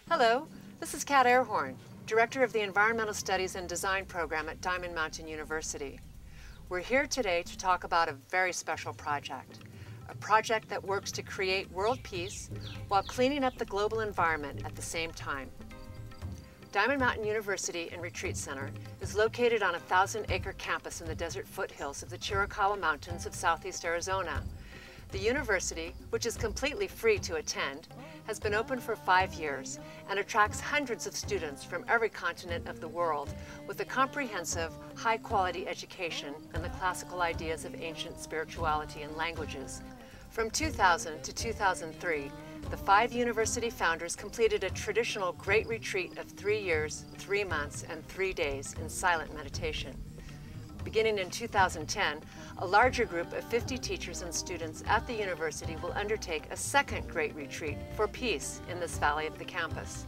Hello, this is Kat Airhorn, Director of the Environmental Studies and Design Program at Diamond Mountain University. We're here today to talk about a very special project, a project that works to create world peace while cleaning up the global environment at the same time. Diamond Mountain University and Retreat Center is located on a 1,000-acre campus in the desert foothills of the Chiricahua Mountains of southeast Arizona. The university, which is completely free to attend, has been open for 5 years and attracts hundreds of students from every continent of the world with a comprehensive, high-quality education and the classical ideas of ancient spirituality and languages. From 2000 to 2003, the 5 university founders completed a traditional great retreat of 3 years, 3 months, and 3 days in silent meditation. Beginning in 2010, a larger group of 50 teachers and students at the university will undertake a second great retreat for peace in this valley of the campus.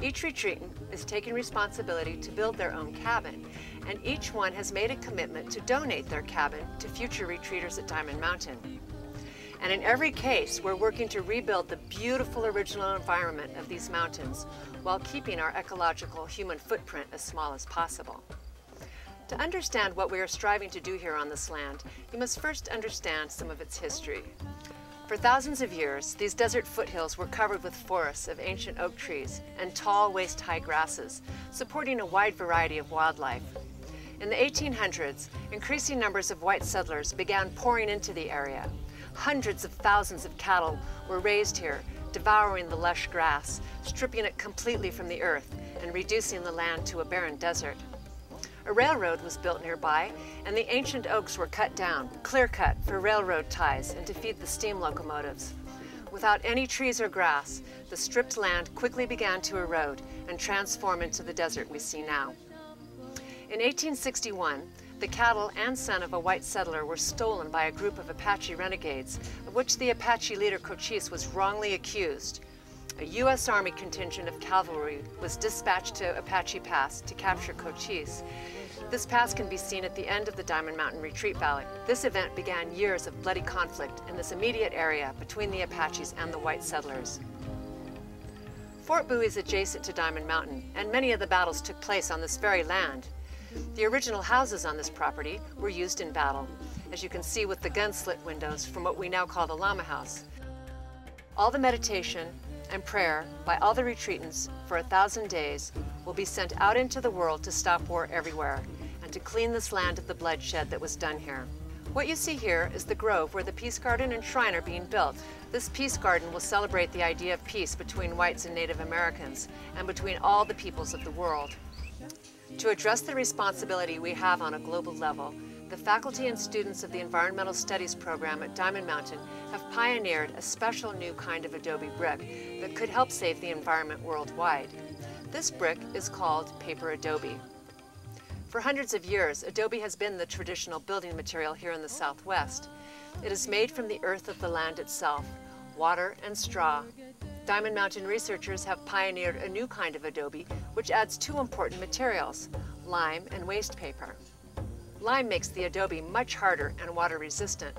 Each retreatant is taking responsibility to build their own cabin, and each one has made a commitment to donate their cabin to future retreaters at Diamond Mountain. And in every case, we're working to rebuild the beautiful original environment of these mountains while keeping our ecological human footprint as small as possible. To understand what we are striving to do here on this land, you must first understand some of its history. For thousands of years, these desert foothills were covered with forests of ancient oak trees and tall, waist-high grasses, supporting a wide variety of wildlife. In the 1800s, increasing numbers of white settlers began pouring into the area. Hundreds of thousands of cattle were raised here, devouring the lush grass, stripping it completely from the earth, and reducing the land to a barren desert. A railroad was built nearby, and the ancient oaks were cut down, clear-cut for railroad ties and to feed the steam locomotives. Without any trees or grass, the stripped land quickly began to erode and transform into the desert we see now. In 1861, the cattle and son of a white settler were stolen by a group of Apache renegades, of which the Apache leader Cochise was wrongly accused. A U.S. Army contingent of cavalry was dispatched to Apache Pass to capture Cochise. This pass can be seen at the end of the Diamond Mountain Retreat Valley. This event began years of bloody conflict in this immediate area between the Apaches and the white settlers. Fort Bowie is adjacent to Diamond Mountain, and many of the battles took place on this very land. The original houses on this property were used in battle, as you can see with the gun-slit windows from what we now call the Llama House. All the meditation and prayer by all the retreatants for 1,000 days will be sent out into the world to stop war everywhere and to clean this land of the bloodshed that was done here. What you see here is the grove where the Peace Garden and Shrine are being built. This Peace Garden will celebrate the idea of peace between whites and Native Americans and between all the peoples of the world. To address the responsibility we have on a global level, the faculty and students of the Environmental Studies program at Diamond Mountain have pioneered a special new kind of adobe brick that could help save the environment worldwide. This brick is called paper adobe. For hundreds of years, adobe has been the traditional building material here in the Southwest. It is made from the earth of the land itself, water and straw. Diamond Mountain researchers have pioneered a new kind of adobe which adds 2 important materials, lime and waste paper. Lime makes the adobe much harder and water resistant.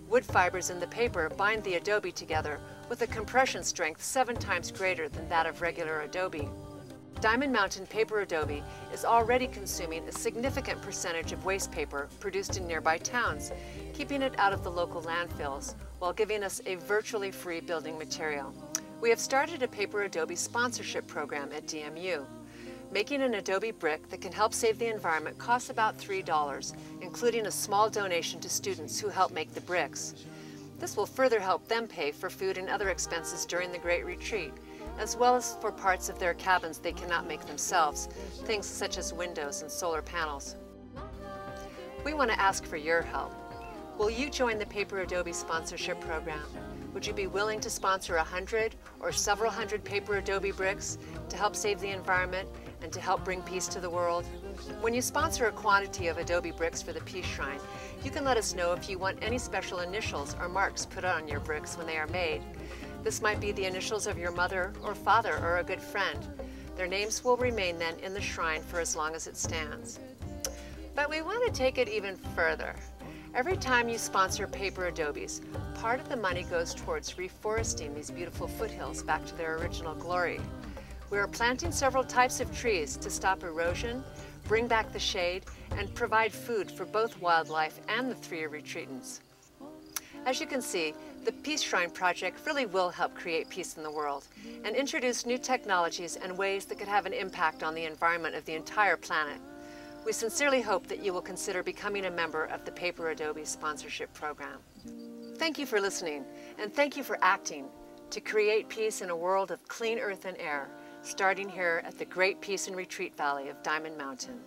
Wood fibers in the paper bind the adobe together with a compression strength 7 times greater than that of regular adobe. Diamond Mountain paper adobe is already consuming a significant percentage of waste paper produced in nearby towns, keeping it out of the local landfills while giving us a virtually free building material. We have started a paper adobe sponsorship program at DMU. Making an adobe brick that can help save the environment costs about $3, including a small donation to students who help make the bricks. This will further help them pay for food and other expenses during the Great Retreat, as well as for parts of their cabins they cannot make themselves, things such as windows and solar panels. We want to ask for your help. Will you join the Paper Adobe sponsorship program? Would you be willing to sponsor 100 or several hundred paper adobe bricks to help save the environment and to help bring peace to the world? When you sponsor a quantity of adobe bricks for the Peace Shrine, you can let us know if you want any special initials or marks put on your bricks when they are made. This might be the initials of your mother or father or a good friend. Their names will remain then in the shrine for as long as it stands. But we want to take it even further. Every time you sponsor paper adobes, part of the money goes towards reforesting these beautiful foothills back to their original glory. We are planting several types of trees to stop erosion, bring back the shade, and provide food for both wildlife and the 3-year retreatants. As you can see, the Peace Shrine Project really will help create peace in the world and introduce new technologies and ways that could have an impact on the environment of the entire planet. We sincerely hope that you will consider becoming a member of the Paper Adobe sponsorship program. Thank you for listening, and thank you for acting to create peace in a world of clean earth and air, starting here at the Great Peace and Retreat Valley of Diamond Mountain.